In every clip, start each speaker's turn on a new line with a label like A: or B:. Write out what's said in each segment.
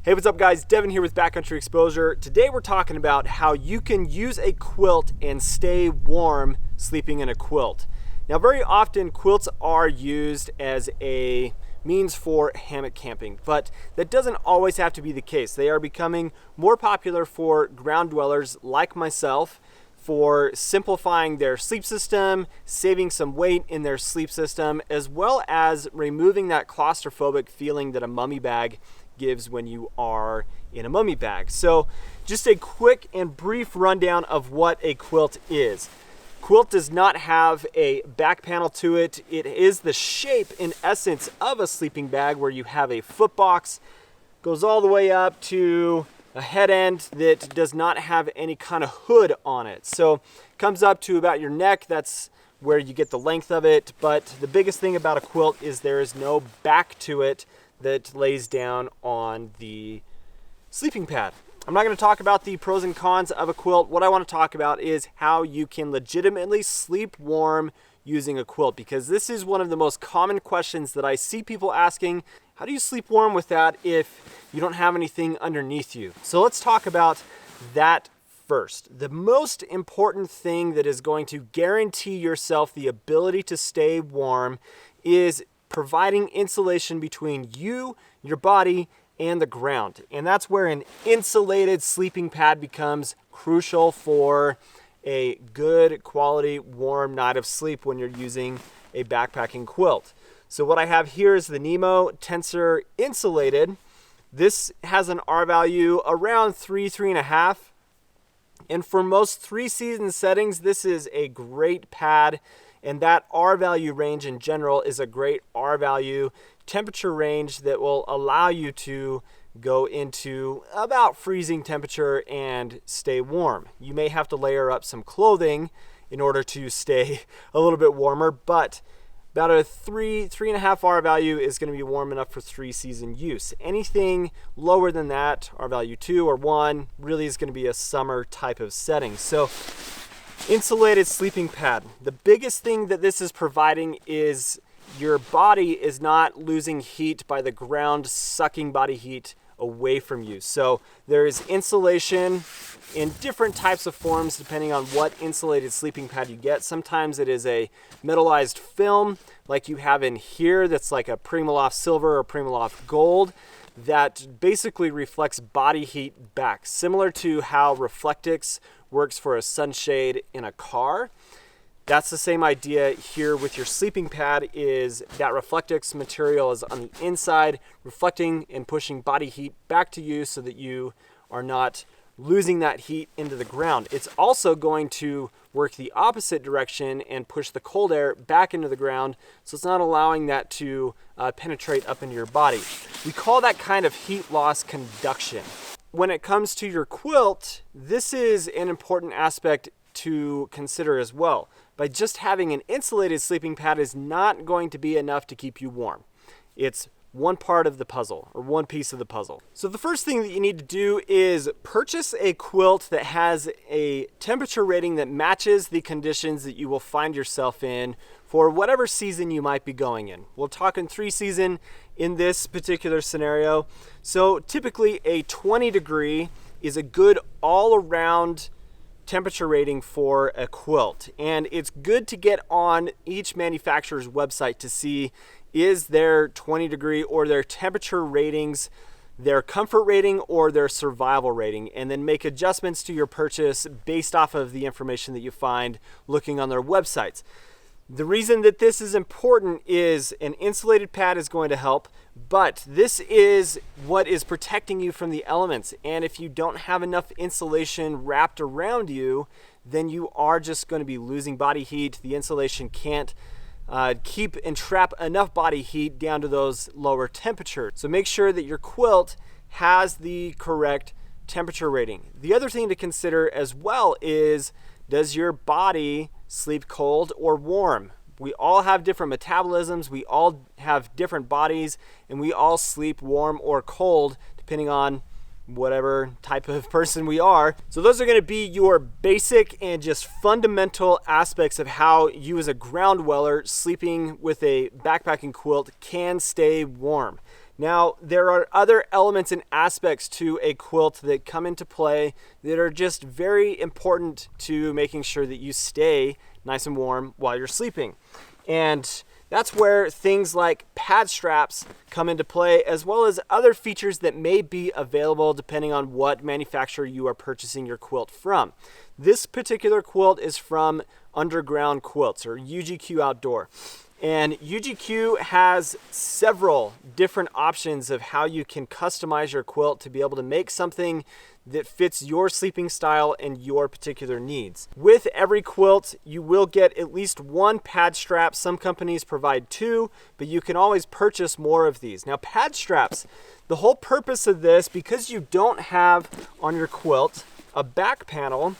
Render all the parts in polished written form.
A: Hey, what's up guys? Devin here with Backcountry Exposure. Today we're talking about how you can use a quilt and stay warm sleeping in a quilt. Now very often quilts are used as a means for hammock camping, but that doesn't always have to be the case. They are becoming more popular for ground dwellers like myself, for simplifying their sleep system, saving some weight in their sleep system, as well as removing that claustrophobic feeling that a mummy bag gives when you are in a mummy bag. So just a quick and brief rundown of what a quilt is. Quilt does not have a back panel to it. It is the shape in essence of a sleeping bag where you have a foot box, goes all the way up to a head end that does not have any kind of hood on it. So it comes up to about your neck. That's where you get the length of it. But the biggest thing about a quilt is there is no back to it that lays down on the sleeping pad. I'm not going to talk about the pros and cons of a quilt. What I want to talk about is how you can legitimately sleep warm using a quilt, because this is one of the most common questions that I see people asking. How do you sleep warm with that if you don't have anything underneath you? So let's talk about that first. The most important thing that is going to guarantee yourself the ability to stay warm is providing insulation between you, your body, and the ground. And that's where an insulated sleeping pad becomes crucial for a good quality warm night of sleep when you're using a backpacking quilt. So what I have here is the Nemo Tensor Insulated. This has an R value around 3.5. And for most 3-season settings, this is a great pad. And that R value range in general is a great R value temperature range that will allow you to go into about freezing temperature and stay warm. You may have to layer up some clothing in order to stay a little bit warmer, but about a 3.5 R value is going to be warm enough for 3-season use. Anything lower than that, R value 2 or 1, really is going to be a summer type of setting. So insulated sleeping pad. The biggest thing that this is providing is your body is not losing heat by the ground sucking body heat away from you. So there is insulation in different types of forms depending on what insulated sleeping pad you get. Sometimes it is a metallized film like you have in here that's like a Primaloft silver or Primaloft gold that basically reflects body heat back, similar to how Reflectix works for a sunshade in a car. That's the same idea here with your sleeping pad, is that Reflectix material is on the inside, reflecting and pushing body heat back to you so that you are not losing that heat into the ground. It's also going to work the opposite direction and push the cold air back into the ground, so it's not allowing that to penetrate up into your body. We call that kind of heat loss conduction. When it comes to your quilt, this is an important aspect to consider as well. By just having an insulated sleeping pad is not going to be enough to keep you warm. It's one part of the puzzle, or one piece of the puzzle. So the first thing that you need to do is purchase a quilt that has a temperature rating that matches the conditions that you will find yourself in for whatever season you might be going in. We're talking 3-season in this particular scenario. So typically a 20 degree is a good all-around temperature rating for a quilt. And it's good to get on each manufacturer's website to see is their 20 degree or their temperature ratings their comfort rating or their survival rating, and then make adjustments to your purchase based off of the information that you find looking on their websites. The reason that this is important is an insulated pad is going to help, but this is what is protecting you from the elements. And if you don't have enough insulation wrapped around you, then you are just going to be losing body heat. The insulation can't keep and trap enough body heat down to those lower temperatures. So make sure that your quilt has the correct temperature rating. The other thing to consider as well is, does your body sleep cold or warm? We all have different metabolisms, we all have different bodies, and we all sleep warm or cold depending on whatever type of person we are. So those are going to be your basic and just fundamental aspects of how you as a ground dweller sleeping with a backpacking quilt can stay warm. Now, there are other elements and aspects to a quilt that come into play that are just very important to making sure that you stay nice and warm while you're sleeping. And that's where things like pad straps come into play, as well as other features that may be available depending on what manufacturer you are purchasing your quilt from. This particular quilt is from Underground Quilts, or UGQ Outdoor. And UGQ has several different options of how you can customize your quilt to be able to make something that fits your sleeping style and your particular needs. With every quilt, you will get at least one pad strap. Some companies provide two, but you can always purchase more of these. Now, pad straps, the whole purpose of this, because you don't have on your quilt a back panel,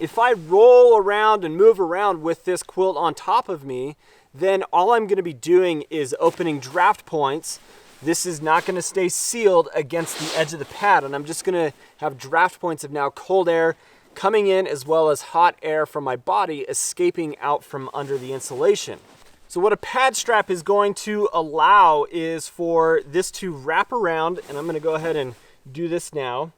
A: if I roll around and move around with this quilt on top of me, then all I'm going to be doing is opening draft points. This is not going to stay sealed against the edge of the pad, and I'm just going to have draft points of now cold air coming in, as well as hot air from my body escaping out from under the insulation. So what a pad strap is going to allow is for this to wrap around, and I'm going to go ahead and do this now.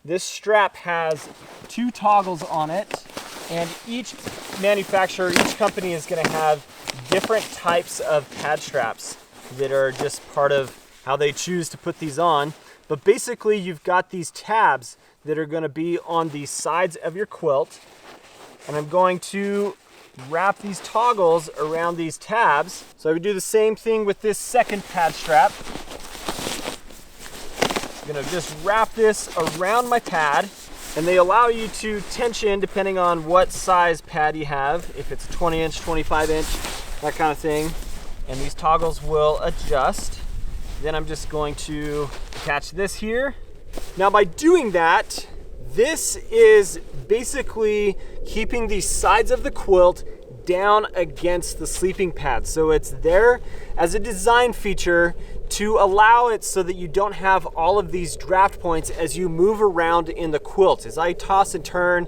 A: This strap has two toggles on it, and each manufacturer, each company is going to have different types of pad straps that are just part of how they choose to put these on. But basically, you've got these tabs that are going to be on the sides of your quilt, and I'm going to wrap these toggles around these tabs. So I would do the same thing with this second pad strap. I'm going to just wrap this around my pad, and they allow you to tension depending on what size pad you have, if it's a 20 inch, 25 inch, that kind of thing. And these toggles will adjust. Then I'm just going to attach this here. Now, by doing that, this is basically keeping the sides of the quilt down against the sleeping pad. So it's there as a design feature to allow it so that you don't have all of these draft points as you move around in the quilt. As I toss and turn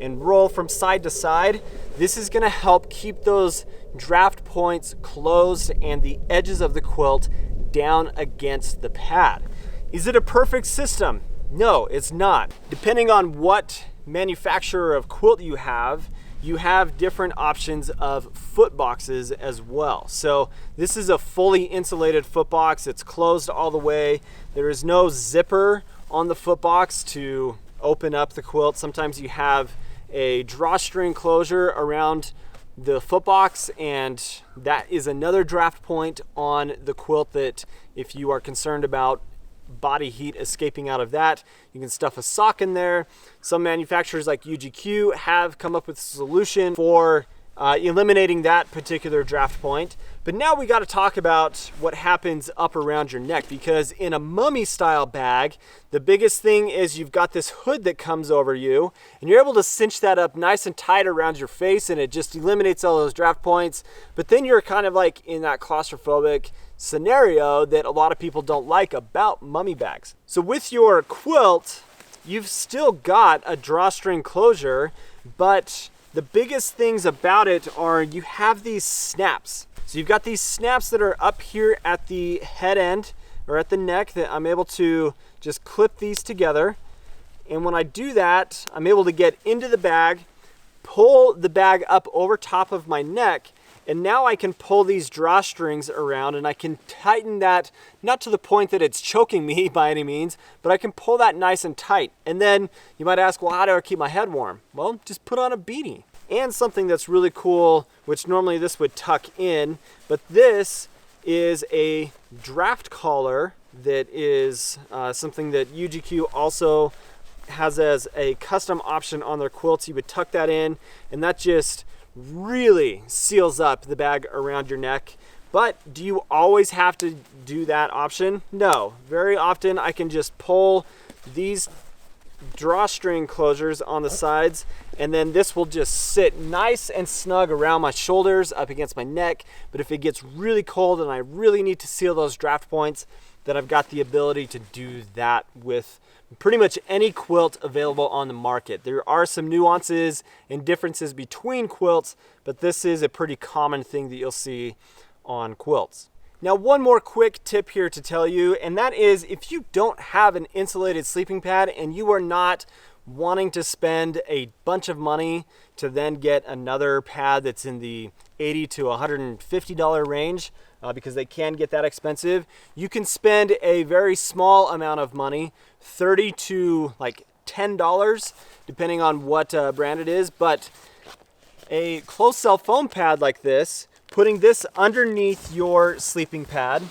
A: and roll from side to side, this is going to help keep those draft points closed and the edges of the quilt down against the pad. Is it a perfect system? No, it's not. Depending on what manufacturer of quilt you have different options of foot boxes as well. So this is a fully insulated foot box. It's closed all the way. There is no zipper on the foot box to open up the quilt. Sometimes you have a drawstring closure around the foot box, and that is another draft point on the quilt that if you are concerned about body heat escaping out of that, you can stuff a sock in there. Some manufacturers like UGQ have come up with a solution for eliminating that particular draft point. But now we got to talk about what happens up around your neck, because in a mummy style bag, the biggest thing is you've got this hood that comes over you, and you're able to cinch that up nice and tight around your face, and it just eliminates all those draft points. But then you're kind of like in that claustrophobic scenario that a lot of people don't like about mummy bags. So with your quilt, you've still got a drawstring closure, but the biggest things about it are you have these snaps. So you've got these snaps that are up here at the head end or at the neck that I'm able to just clip these together. And when I do that, I'm able to get into the bag, pull the bag up over top of my neck, and now I can pull these drawstrings around and I can tighten that, not to the point that it's choking me by any means, but I can pull that nice and tight. And then you might ask, well, how do I keep my head warm? Well, just put on a beanie. And something that's really cool, which normally this would tuck in, but this is a draft collar that is something that UGQ also has as a custom option on their quilts. You would tuck that in, and that just really seals up the bag around your neck. But do you always have to do that option? No. Very often I can just pull these drawstring closures on the sides, and then this will just sit nice and snug around my shoulders up against my neck. But if it gets really cold and I really need to seal those draft points, then I've got the ability to do that with pretty much any quilt available on the market. There are some nuances and differences between quilts, but this is a pretty common thing that you'll see on quilts. Now, one more quick tip here to tell you, and that is if you don't have an insulated sleeping pad and you are not wanting to spend a bunch of money to then get another pad that's in the $80 to $150 range, because they can get that expensive, you can spend a very small amount of money, $30 to like $10, depending on what brand it is. But a closed cell foam pad like this, putting this underneath your sleeping pad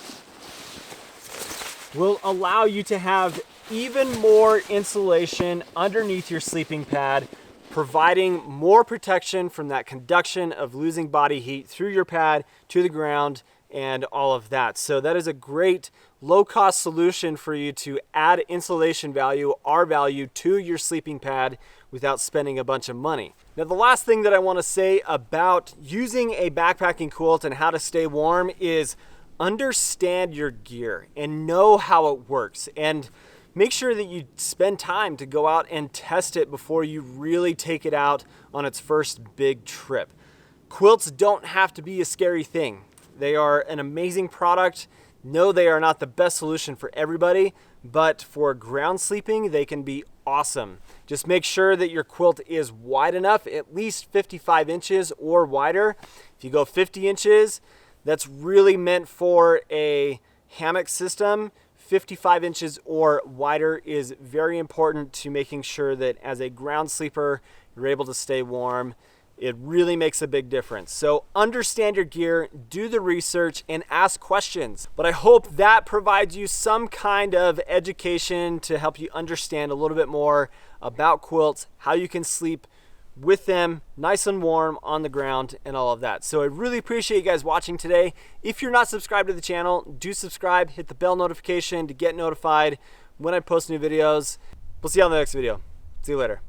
A: will allow you to have even more insulation underneath your sleeping pad, providing more protection from that conduction of losing body heat through your pad to the ground and all of that. So that is a great low-cost solution for you to add insulation value, R value, to your sleeping pad without spending a bunch of money. Now, the last thing that I want to say about using a backpacking quilt and how to stay warm is understand your gear and know how it works, and make sure that you spend time to go out and test it before you really take it out on its first big trip. Quilts don't have to be a scary thing. They are an amazing product. No, they are not the best solution for everybody, but for ground sleeping, they can be awesome. Just make sure that your quilt is wide enough, at least 55 inches or wider. If you go 50 inches, that's really meant for a hammock system. 55 inches or wider is very important to making sure that as a ground sleeper, you're able to stay warm. It really makes a big difference. So understand your gear, do the research, and ask questions. But I hope that provides you some kind of education to help you understand a little bit more about quilts, how you can sleep with them nice and warm on the ground, and all of that. So I really appreciate you guys watching today. If you're not subscribed to the channel, do subscribe, hit the bell notification to get notified when I post new videos. We'll see you on the next video. See you later.